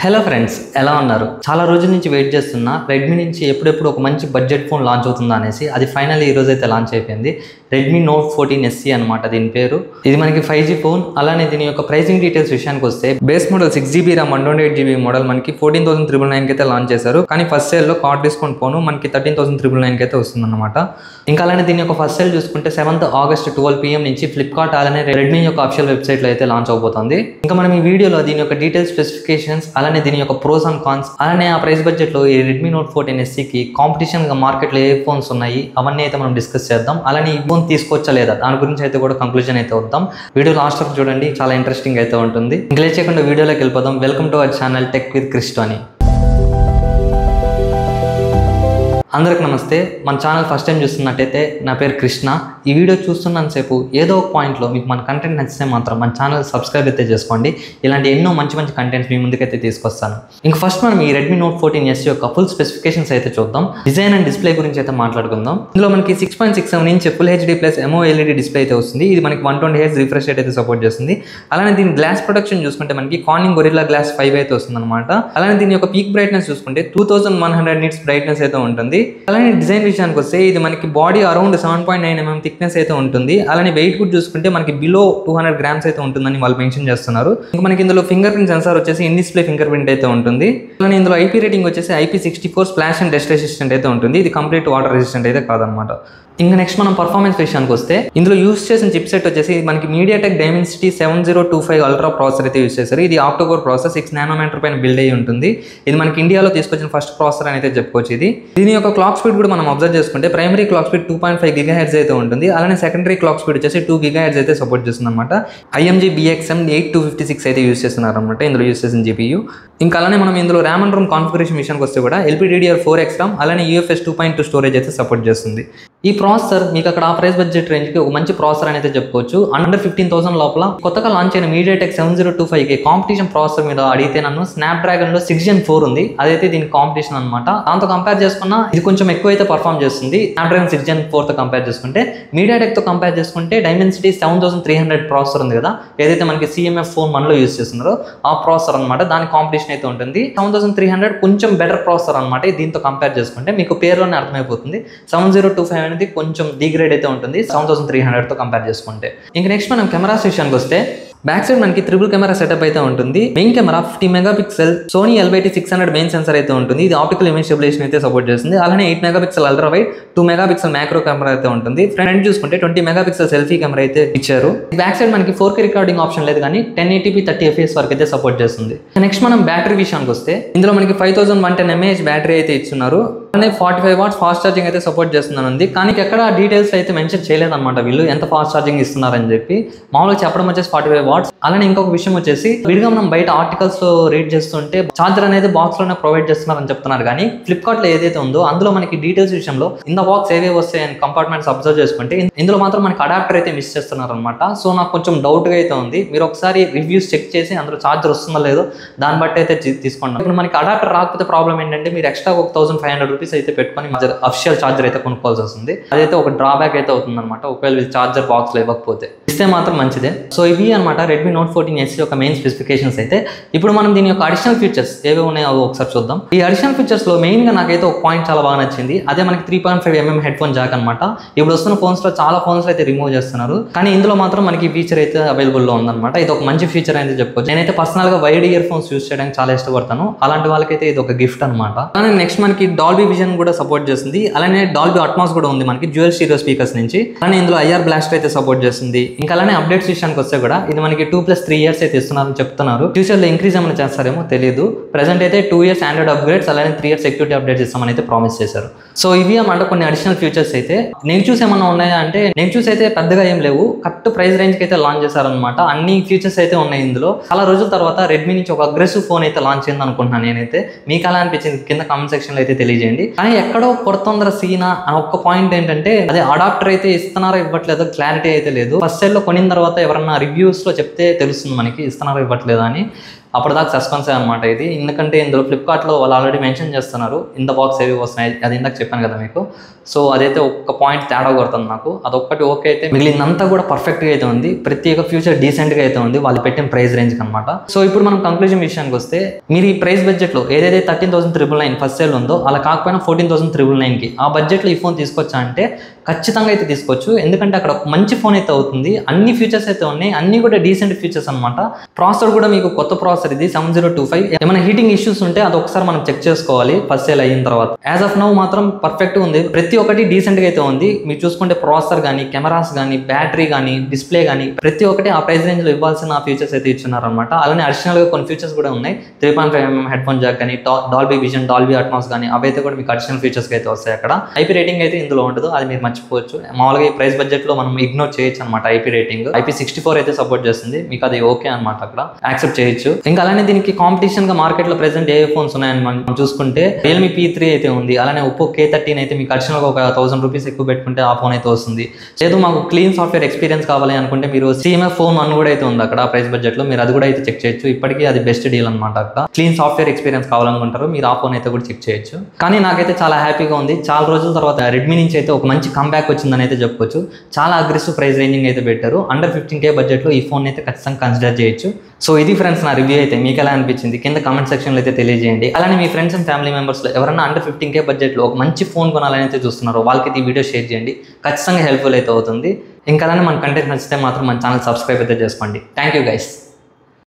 Hello friends, ఎలా ఉన్నారు? చాలా రోజుల నుంచి వెయిట్ చేస్తున్నా రెడ్మీ నుంచి ఎప్పుడెప్పుడు ఒక మంచి బడ్జెట్ ఫోన్ లాంచ్ అవుతుందా అనేసి. అది ఫైనల్ ఈ రోజు అయితే లాంచ్ అయిపోయింది. రెడ్మీ నోట్ 14 SE అనమాట దీని పేరు. ఇది మనకి 5G ఫోన్. అలానే దీని యొక్క ప్రైసింగ్ డీటెయిల్స్ విషయానికి వస్తే base model 6GB RAM 128GB model మనకి 14,999 అయితే లాంచ్ చేశారు. కానీ ఫస్ట్ సేల్లో కార్డ్ డిస్కౌంట్ ఫోన్ మనకి 13,999 అయితే వస్తుందన్నమాట. ఇంకా అలానే దీని యొక్క ఫస్ట్ సేల్ చూసుకుంటే 7th August 12 PM నుంచి ఫ్లిప్కార్ట్ అలానే రెడ్మీ యొక్క అఫిషియల్ వెబ్సైట్లో అయితే లాంచ్ అవబోతుంది. ఇంకా మనం ఈ వీడియోలో దీని యొక్క డీటెయిల్స్, స్పెసిఫికేషన్స్, అలానే దీని యొక్క ప్రోస్ అండ్ కాన్స్, అలానే ఆ ప్రైస్ బడ్జెట్లో ఈ రెడ్మీ నోట్ 14 SEకి కాంపిటీషన్గా మార్కెట్లో ఏ ఫోన్స్ ఉన్నాయి అవన్నీ అయితే మనం డిస్కస్ చేద్దాం. అలానే ఈ ఫోన్ తీసుకోవచ్చా లేదా దాని గురించి అయితే కూడా కంక్లూజన్ అయితే వద్దాం. వీడియో లాస్ట్ వరకు చూడండి, చాలా ఇంట్రెస్టింగ్ అయితే ఉంటుంది. ఇంకా లేట్ చేయకుండా వీడియోలోకి వెళ్ళిపోదాం. Welcome to our channel tech with Christo అని. అందరికి నమస్తే. మన ఛానల్ ఫస్ట్ టైం చూస్తున్నట్టయితే నా పేరు కృష్ణ. ఈ వీడియో చూస్తున్నంతసేపు ఏదో ఒక పాయింట్లో మీకు మన కంటెంట్ నచ్చితే మాత్రం మన ఛానల్ సబ్స్క్రైబ్ అయితే చేసుకోండి. ఇలాంటి ఎన్నో మంచి కంటెంట్స్ మీ ముందుకైతే తీసుకొస్తాను. ఇంకా ఫస్ట్ మనం ఈ రెడ్మీ నోట్ 14 SE యొక్క ఫుల్ స్పెసిఫికేషన్స్ అయితే చూద్దాం. డిజైన్ అండ్ డిస్ప్లే గురించి అయితే మాట్లాడుకుందాం. ఇందులో మనకి 6.67 inch full HD+ MOLED display అయితే వస్తుంది. ఇది మనకి 120Hz రిఫ్రెష్ రేట్ అయితే సపోర్ట్ చేస్తుంది. అలానే దీని గ్లాస్ ప్రొటెక్షన్ చూసుకుంటే మనకి కార్నింగ్ గొరిల్లా గ్లాస్ 5 అయితే వస్తుంది అనమాట. అలానే దీని యొక్క పీక్ బ్రైట్నెస్ చూసుకుంటే 2100 nits బ్రైట్నెస్ అయితే ఉంటుంది. అలానే డిజైన్ విషయానికి వస్తే ఇది మనకి బాడీ అరౌండ్ 7.9 mm థిక్నెస్ అయితే ఉంటుంది. అలానే వెయిట్ కూడా చూసుకుంటే మనకి బిలో 200 grams అయితే ఉంటుందని వాళ్ళు మెన్షన్ చేస్తున్నారు. ఇంకా మనకి ఇందులో ఫింగర్ ప్రింట్ సెన్సార్ వచ్చేసి ఇన్ డిస్ప్లే ఫింగర్ ప్రింట్ అయితే ఉంటుంది. అలానే ఇందులో IP రేటింగ్ వచ్చేసి IP64 splash and dust resistant అయితే ఉంటుంది. ఇది కంప్లీట్ వాటర్ రెసిస్టెంట్ అయితే కాదనమాట. ఇంకా నెక్స్ట్ మనం పర్ఫార్మెన్స్ విషయానికి వస్తే ఇందులో యూస్ చేసిన చిప్ సెట్ వచ్చేసి మనకి MediaTek Dimensity 7025 అల్ట్రా ప్రాసెసర్ అయితే యూస్ చేశారు. ఇది ఆక్టోకోర్ ప్రాసెసర్ 6 nanometer పైన బిల్డ్ అయ్యి ఉంటుంది. ఇది మనకి ఇండియాలో తీసుకొచ్చిన ఫస్ట్ ప్రాసెసర్ అని అయితే చెప్పుకోవచ్చు. దీని యొక్క క్లాక్ స్పీడ్ కూడా మనం అబ్జర్వ్ చేసుకుంటే ప్రైమరీ క్లాక్ స్పీడ్ 2.5 GHz అయితే ఉంటుంది. అలానే సెకండరీ క్లాక్ స్పీడ్ వచ్చేసి 2 GHz అయితే సపోర్ట్ చేస్తుంది అనమాట. IMG BXM 8256 అయితే యూస్ చేస్తున్నారు అనమాట ఇందులో యూస్ చేసిన GPU. ఇంకా అలానే మనం ఇందులో ర్యామ్ అండ్ రోమ్ కాన్ఫిగరేషన్ విషయానికి వస్తే కూడా LPDDR4X RAM అలానే UFS 2.2 స్టోరేజ్ అయితే సపోర్ట్ చేస్తుంది. ఈ ప్రాసెసర్ మీకు అక్కడ ఆ ప్రైస్ బడ్జెట్ రేంజ్కి ఒక మంచి ప్రాసెసర్ అని అయితే చెప్పుకోవచ్చు. అండర్ 15,000 లోపల కొత్తగా లాంచ్ అయిన MediaTek 7025కి కాంపిటీషన్ ప్రాసెసర్ మీద అడిగితే నన్ను స్నాప్డ్రాగన్లో 6 Gen 4 ఉంది. అదైతే దీనికి కాంపిటీషన్ అనమాట. దాంతో కంపేర్ చేసుకున్నా ఇది కొంచెం ఎక్కువ అయితే పర్ఫామ్ చేస్తుంది. స్నాప్డ్రాగన్ 6 Gen 4తో కంపేర్ చేసుకుంటే. MediaTekతో కంపేర్ చేసుకుంటే Dimensity 7300 ప్రాసెసర్ ఉంది కదా, ఏదైతే మనకి CMF Phone 1లో యూస్ చేస్తున్నారో ఆ ప్రాసెసర్ అనమాట. దాని కాంపిటీషన్ అయితే ఉంటుంది. 7300 కొంచెం బెటర్ ప్రాసెసర్ అనమాట. దీంతో కంపేర్ చేసుకుంటే మీకు పేరులోనే అర్థమైపోతుంది. 7025 అనేది కొంచెం డిగ్రేడ్ అయితే ఉంటుంది 7300తో కంపేర్ చేసుకుంటే. ఇంకా నెక్స్ట్ మనం కెమెరాస్ విషయానికి వస్తే బ్యాక్ సైడ్ మనకి ట్రిపుల్ కెమెరా సెటప్ అయితే ఉంటుంది. Main camera 50 MP Sony LYT 600 main sensor అయితే ఉంటుంది. ఇది ఆప్టికల్ ఇమేజ్ స్టెబిలైజేషన్ అయితే సపోర్ట్ చేస్తుంది. అలానే 8 MP ultra wide, 2 MP macro camera అయితే ఉంటుంది. ఫ్రంట్ చూసుకుంటే 20 MP సెల్ఫీ కెమెరా అయితే ఇచ్చారు. బ్యాక్ సైడ్ మనకి 4K రికార్డింగ్ ఆప్షన్ లేదు కానీ 1080p 30 FPS వరకు అయితే సపోర్ట్ చేస్తుంది. నెక్స్ట్ మనం బ్యాటరీ విషయానికి వస్తే ఇందులో మనకి 5110 mAh బ్యాటరీ అయితే ఇస్తున్నారు. అలానే 45 watts ఫాస్ట్ ఛార్జింగ్ అయితే సపోర్ట్ చేస్తుందని. కానీ ఎక్కడ డీటెయిల్స్ అయితే మెన్షన్ చేయలేదన్నమాట వీళ్ళు ఎంత ఫాస్ట్ ఛార్జింగ్ ఇస్తున్నారని చెప్పి. మామూలుగా చెప్పడం వచ్చేసి 45 watts. అలానే ఇంకొక విషయం వచ్చేసి విడిగా మనం బయట ఆర్టికల్స్ లో రీడ్ చేస్తుంటే ఛార్జర్ అనేది బాక్స్ లోనే ప్రొవైడ్ చేస్తున్నారని చెప్తున్నారు. కానీ ఫ్లిప్కార్ట్ లో ఏదైతే ఉందో అందులో మనకి డీటెయిల్స్ విషయంలో ఇన్ ద బాక్స్ ఏవే వస్తాయని కంపార్ట్మెంట్స్ అబ్జర్వ్ చేసుకుంటే ఇందులో మాత్రం మనకి అడాప్టర్ అయితే మిస్ చేస్తున్నారు అనమాట. సో నాకు కొంచెం డౌట్ గా అయితే ఉంది. మీరు ఒకసారి రివ్యూస్ చెక్ చేసి అందులో ఛార్జర్ వస్తుందో లేదో దాన్ని బట్టి అయితే తీసుకోండి. ఇప్పుడు మనకి అడాప్టర్ రాకపోతే ప్రాబ్లం ఏంటంటే మీరు ఎక్స్ట్రా ఒక 1500 రూపీస్ అయితే పెట్టుకొని అఫిషియల్ ఛార్జర్ అయితే కొనుక్కోవాల్సి వస్తుంది. అదైతే ఒక డ్రాబ్యాక్ అయితే అవుతుంది అనమాట. ఒకవేళ ఛార్జర్ బాక్స్ లో ఇవ్వకపోతే. ఇస్తే మాత్రం మంచిదే. సో ఇవి అనమాట రెడ్మీ నోట్ 14 SE యొక్క మెయిన్ స్పెసిఫికేషన్స్ అయితే. ఇప్పుడు మనం దీని యొక్క అడిషనల్ ఫీచర్స్ ఏవే ఉన్నాయో ఒకసారి చూద్దాం. ఈ అడిషనల్ ఫీచర్స్ లో మెయిన్ గా నాకైతే ఒక పాయింట్ చాలా బాగా నచ్చింది. అదే మనకి 3.5 mm హెడ్ ఫోన్ జాక్ అనమాట. ఇప్పుడు వస్తున్న ఫోన్స్ లో చాలా ఫోన్స్ అయితే రిమూవ్ చేస్తున్నారు. కానీ ఇందులో మాత్రం మనకి ఫీచర్ అయితే అవైలబుల్ లో ఉందన్నమాట. ఇది ఒక మంచి ఫీచర్ అయితే చెప్పుకోవచ్చు. నేనైతే పర్సనల్ గా వైడ్ ఇయర్ ఫోన్స్ యూస్ చేయడానికి చాలా ఇష్టపడతాను. అలాంటి వాళ్ళకైతే ఇది ఒక గిఫ్ట్ అనమాట. కానీ నెక్స్ట్ మనకి డాల్బీ విజన్ కూడా సపోర్ట్ చేస్తుంది. అలానే డాల్బీ అట్మాస్ కూడా ఉంది మనకి డ్యూయల్ స్టీరియో స్పీకర్స్ నుంచి. అలానే ఇందులో IR బ్లాస్ట్ అయితే సపోర్ట్ చేస్తుంది. ఇంకా అలానే అప్డేట్స్ విషయానికి వస్తే కూడా ఇది మనకి 2+3 years అయితే ఇస్తున్నారని చెప్తున్నారు. ఫ్యూచర్ లో ఇంక్రీజ్ ఏమైనా చేస్తారేమో తెలియదు. ప్రెసెంట్ అయితే 2 years ఆండ్రాయిడ్ అప్గ్రేడ్స్ అలానే 3 years సెక్యూరిటీ అప్డేట్స్ ఇస్తామని అయితే ప్రామిస్ చేశారు. సో ఇవి అన్నమాట కొన్ని అడిషనల్ ఫీచర్స్ అయితే. నెగిటివ్స్ ఏమన్నా ఉన్నాయా అంటే నెగిటివ్స్ అయితే పెద్దగా ఏం లేవు. కరెక్ట్ ప్రైస్ రేంజ్కి అయితే లాంచ్ చేశారనమాట. అన్ని ఫీచర్స్ అయితే ఉన్నాయి ఇందులో. చాలా రోజుల తర్వాత రెడ్మీ నుంచి ఒక అగ్రెసివ్ ఫోన్ అయితే లాంచ్ అయింది అనుకుంటున్నాను నేనైతే. మీకు అలా అనిపించింది కింద కామెంట్ సెక్షన్ లో అయితే తెలియజేయండి. కానీ ఎక్కడో కొడుతొందర సీనా అని ఒక్క పాయింట్ ఏంటంటే అదే అడాప్టర్ అయితే ఇస్తున్నారో ఇవ్వట్లేదో క్లారిటీ అయితే లేదు. ఫస్ట్ సైడ్ లో కొనిన తర్వాత ఎవరన్నా రివ్యూస్ లో చెప్తే తెలుస్తుంది మనకి ఇస్తున్నారో ఇవ్వట్లేదా అని. అప్పటిదాకా సస్పెన్స్ అనమాట ఇది. ఎందుకంటే ఇందులో ఫ్లిప్కార్ట్లో వాళ్ళు ఆల్రెడీ మెన్షన్ చేస్తున్నారు ఇంత బాక్స్ ఏవి వస్తున్నాయి, అది ఇందాక చెప్పాను కదా మీకు. సో అదైతే ఒక్క పాయింట్ తేడా కొడుతుంది నాకు, అదొక్కటి ఓకే అయితే మిగిలినంతా కూడా పర్ఫెక్ట్గా అయితే ఉంది. ప్రతి ఒక్క ఫ్యూచర్ డీసెంట్గా అయితే ఉంది వాళ్ళు పెట్టిన ప్రైస్ రేంజ్కి అనమాట. సో ఇప్పుడు మనం కంక్లూజన్ విషయానికి వస్తే, మీరు ఈ ప్రైస్ బడ్జెట్లో ఏదైతే 13,999 ఫస్ట్ సేల్ ఉందో అలా కాకపోయినా 14,999కి ఆ బడ్జెట్లో ఈ ఫోన్ తీసుకొచ్చా అంటే ఖచ్చితంగా అయితే తీసుకోవచ్చు. ఎందుకంటే అక్కడ మంచి ఫోన్ అయితే అవుతుంది, అన్ని ఫీచర్స్ అయితే ఉన్నాయి, అన్ని కూడా డీసెంట్ ఫీచర్స్ అనమాట. ప్రాసెసర్ కూడా మీకు కొత్త ప్రాసెసర్ ఇది 7025. ఏమైనా హీటింగ్ ఇష్యూస్ ఉంటే అది ఒకసారి మనం చెక్ చేసుకోవాలి ఫస్ట్ సేల్ అయిన తర్వాత. యాజ్ ఆఫ్ నౌ మాత్రం పర్ఫెక్ట్గా ఉంది, ప్రతి ఒక్కటి డీసెంట్గా అయితే ఉంది. మీరు చూసుకుంటే ప్రాసెసర్ కానీ, కెమెరాస్ కానీ, బ్యాటరీ కానీ, డిస్ప్లే కానీ ప్రతి ఒక్కటి ఆ ప్రైస్ రేంజ్లో ఇవ్వాల్సిన ఫీచర్స్ అయితే ఇచ్చున్నారు అనమాట. అలానే అడిషనల్గా కొన్ని ఫీచర్స్ కూడా ఉన్నాయి. 3.5mm హెడ్ ఫోన్ జాక్ కానీ, డాల్బీ విజన్, డాల్బీ అట్మాస్ కానీ అవైతే కూడా మీకు అడిషనల్ ఫీచర్స్ అయితే వస్తాయి. అక్కడ ఐపీ రేటింగ్ అయితే ఇందులో ఉండదు, అది మీరు మర్చిపోవచ్చు. మామూలుగా ఈ ప్రైస్ బడ్జెట్లో మనం ఇగ్నోర్ చేయొచ్చు అనమాట. ఐపీ రేటింగ్ IP64 అయితే సపోర్ట్ చేస్తుంది, మీకు అది ఓకే అనమాట, అక్కడ యాక్సెప్ట్ చేయొచ్చు. ఇంకా అలానే దీనికి కాంపిటీషన్ గా మార్కెట్ లో ప్రెసెంట్ ఏ ఫోన్స్ ఉన్నాయని మనం చూసుకుంటే రియల్మీ P3 అయితే ఉంది. అలానే ఒప్పో K13 అయితే మీకు అడిషనల్ గా ఒక 1000 రూపీస్ ఎక్కువ పెట్టుకుంటే ఆ ఫోన్ అయితే వస్తుంది. లేదు మాకు క్లీన్ సాఫ్ట్వేర్ ఎక్స్పీరియన్స్ కావాలి అనుకుంటే మీరు CMF ఫోన్ 1 కూడా అయితే ఉంది అక్కడ ప్రైస్ బడ్జెట్ లో, మీరు అది కూడా అయితే చెక్ చేయొచ్చు. ఇప్పటికీ అది బెస్ట్ డీల్ అనమాట. అక్కడ క్లీన్ సాఫ్ట్వేర్ ఎక్స్పీరియన్స్ కావాలనుకుంటారు మీరు ఆ ఫోన్ అయితే కూడా చెక్ చేయొచ్చు. కానీ నాకైతే చాలా హ్యాపీగా ఉంది. చాలా రోజుల తర్వాత రెడ్మీ నుంచి అయితే ఒక మంచి కంబ్యాక్ వచ్చిందని అయితే చెప్పుకోవచ్చు. చాలా అగ్రెసివ్ ప్రైస్ రేంజింగ్ అయితే పెట్టారు. అండర్ 15K బడ్జెట్లో ఈ ఫోన్ అయితే ఖచ్చితంగా కన్సిడర్ చేయొచ్చు. సో ఇది ఫ్రెండ్స్ నా రివ్యూ అయితే. మీకు ఎలా అనిపించింది కింద కామెంట్ సెక్షన్లో అయితే తెలియజేయండి. అలానే మీ ఫ్రెండ్స్ అండ్ ఫ్యామిలీ మెంబర్స్లో ఎవరైనా అండర్ 15K బడ్జెట్లో ఒక మంచి ఫోన్ కొనాలని అయితే చూస్తున్నారో వాళ్ళకి ఈ వీడియో షేర్ చేయండి, ఖచ్చితంగా హెల్ప్ఫుల్ అయితే అవుతుంది. ఇంకా అలానే మన కంటెంట్ నచ్చితే మాత్రం మన ఛానల్ సబ్స్క్రైబ్ అయితే చేసుకోండి. Thank you guys.